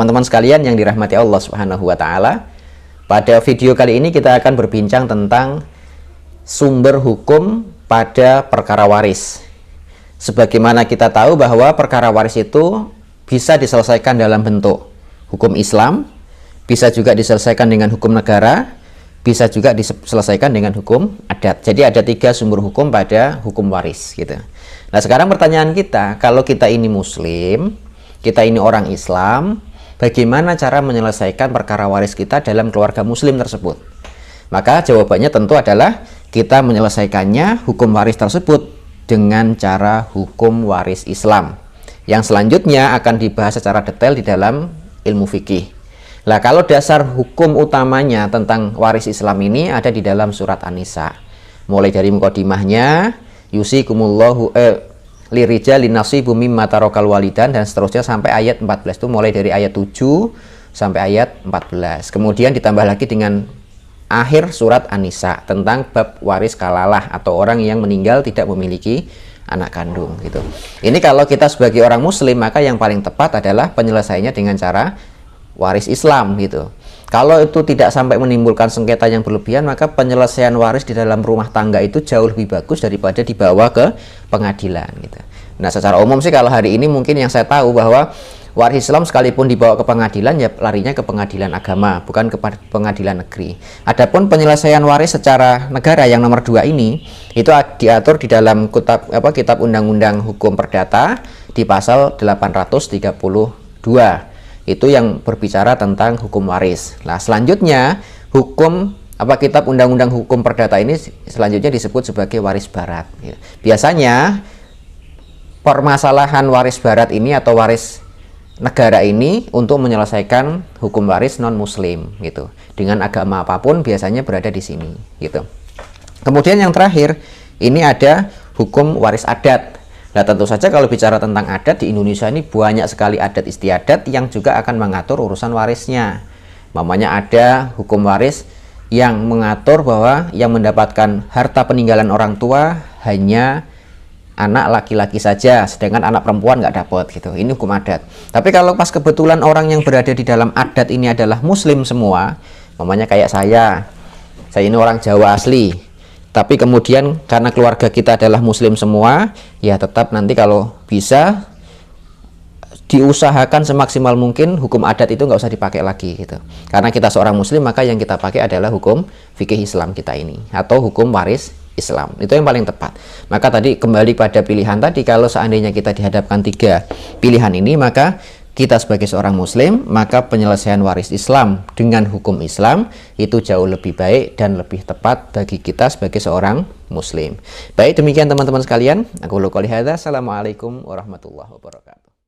Teman-teman sekalian yang dirahmati Allah Subhanahu wa taala, pada video kali ini kita akan berbincang tentang sumber hukum pada perkara waris. Sebagaimana kita tahu bahwa perkara waris itu bisa diselesaikan dalam bentuk hukum Islam, bisa juga diselesaikan dengan hukum negara, bisa juga diselesaikan dengan hukum adat. Jadi ada 3 sumber hukum pada hukum waris gitu. Nah, sekarang pertanyaan kita, kalau kita ini muslim, kita ini orang Islam, bagaimana cara menyelesaikan perkara waris kita dalam keluarga muslim tersebut? Maka jawabannya tentu adalah kita menyelesaikannya hukum waris tersebut dengan cara hukum waris Islam, yang selanjutnya akan dibahas secara detail di dalam ilmu fikih. Nah, kalau dasar hukum utamanya tentang waris Islam ini ada di dalam surat An-Nisa. Mulai dari mukadimahnya, yusikumullahu lirijali nasibu mimma tarokal walidan, dan seterusnya sampai ayat 14, itu mulai dari ayat 7 sampai ayat 14. Kemudian ditambah lagi dengan akhir surat An-Nisa tentang bab waris kalalah atau orang yang meninggal tidak memiliki anak kandung gitu. Ini kalau kita sebagai orang muslim, maka yang paling tepat adalah penyelesaiannya dengan cara waris Islam gitu. Kalau itu tidak sampai menimbulkan sengketa yang berlebihan, maka penyelesaian waris di dalam rumah tangga itu jauh lebih bagus daripada dibawa ke pengadilan gitu. Nah, secara umum sih kalau hari ini mungkin yang saya tahu bahwa waris Islam sekalipun dibawa ke pengadilan, ya larinya ke pengadilan agama, bukan ke pengadilan negeri. Adapun penyelesaian waris secara negara yang nomor 2 ini, itu diatur di dalam kitab Undang-Undang Hukum Perdata di pasal 832. Itu yang berbicara tentang hukum waris. Nah, selanjutnya hukum kitab Undang-Undang Hukum Perdata ini selanjutnya disebut sebagai waris barat. Biasanya permasalahan waris barat ini atau waris negara ini untuk menyelesaikan hukum waris non muslim gitu. Dengan agama apapun biasanya berada di sini gitu. Kemudian yang terakhir, ini ada hukum waris adat. Nah, tentu saja kalau bicara tentang adat di Indonesia ini banyak sekali adat istiadat yang juga akan mengatur urusan warisnya. Mamanya ada hukum waris yang mengatur bahwa yang mendapatkan harta peninggalan orang tua hanya anak laki-laki saja, sedangkan anak perempuan nggak dapat gitu. Ini hukum adat. Tapi kalau pas kebetulan orang yang berada di dalam adat ini adalah muslim semua, mamanya kayak saya ini orang Jawa asli, tapi kemudian karena keluarga kita adalah muslim semua, ya tetap nanti kalau bisa diusahakan semaksimal mungkin hukum adat itu nggak usah dipakai lagi gitu. Karena kita seorang muslim, maka yang kita pakai adalah hukum fikih Islam kita ini, atau hukum waris Islam. Itu yang paling tepat. Maka tadi kembali pada pilihan tadi, kalau seandainya kita dihadapkan 3 pilihan ini, maka kita sebagai seorang muslim, maka penyelesaian waris Islam dengan hukum Islam itu jauh lebih baik dan lebih tepat bagi kita sebagai seorang muslim. Baik, demikian teman-teman sekalian. Aku qouli hadza. Assalamualaikum warahmatullahi wabarakatuh.